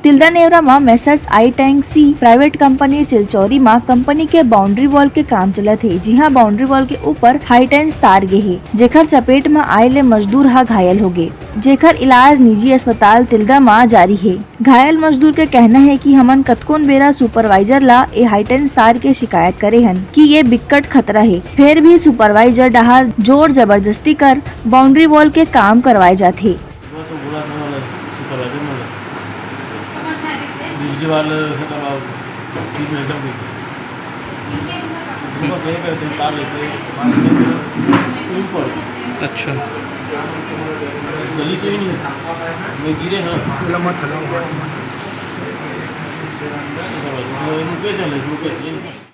तिल्दा नेवरा में मेसर्स आई टैंक सी private company चिलचौरी में company के बाउंड्री वॉल के काम चलत है। जी हाँ, बाउंड्री वॉल के ऊपर हाई टेंस तार गे है, जेकर चपेट में आए ले मजदूर हा घायल हो गए, जेकर इलाज निजी अस्पताल तिल्दा में जारी है। घायल मजदूर के कहना है कि हमन कतकोन बेरा सुपरवाइजर ला ए हाई टेंस तार के शिकायत करे हन कि ये बिकट खतरा है, फिर भी सुपरवाइजर डहार जोर जबरदस्ती कर बाउंड्री वॉल के काम करवाए जाते। बिजली वाले करवाओ ठीक में एकदम बस ये करते हैं तार ऐसे ऊपर। अच्छा, जल्दी से ही नहीं मैं गिरे हैं लम्बा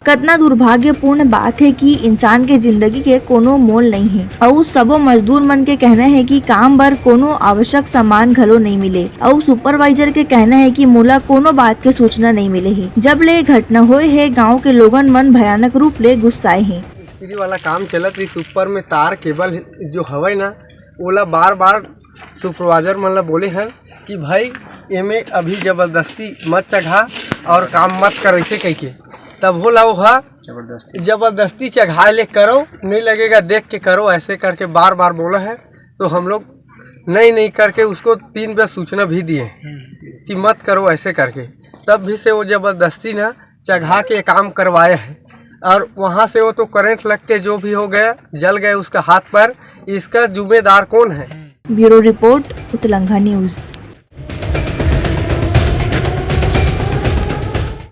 कितना दुर्भाग्यपूर्ण बात है कि इंसान के जिंदगी के कोनो मोल नहीं है और सबो मजदूर मन के कहना है कि काम बर कोनो आवश्यक सामान घलो नहीं मिले और सुपरवाइजर के कहना है कि मोला कोनो बात के सूचना नहीं मिले है। जब ले घटना होए है, गांव के लोगन मन भयानक रूप ले गुस्साए हैं। मिस्त्री वाला काम चलत रही, ऊपर में तार केबल जो हवे ना ओला बार बार सुपरवाइजर मन ला बोले हैं कि भाई एमे अभी जबरदस्ती मत चढ़ा और काम मत कर ऐसे कह के, तब हो लाओ हा जबरदस्ती चढ़ा ले करो, नहीं लगेगा देख के करो, ऐसे करके बार बार बोला है। तो हम लोग नहीं करके उसको 3 बार सूचना भी दिए कि मत करो ऐसे करके, तब भी से वो जबरदस्ती ना चढ़ा के काम करवाए है और वहाँ से वो तो करंट लग के जो भी हो गया जल गए उसका हाथ पर। इसका जिम्मेदार कौन है? ब्यूरो रिपोर्ट, उत्तलंघा न्यूज।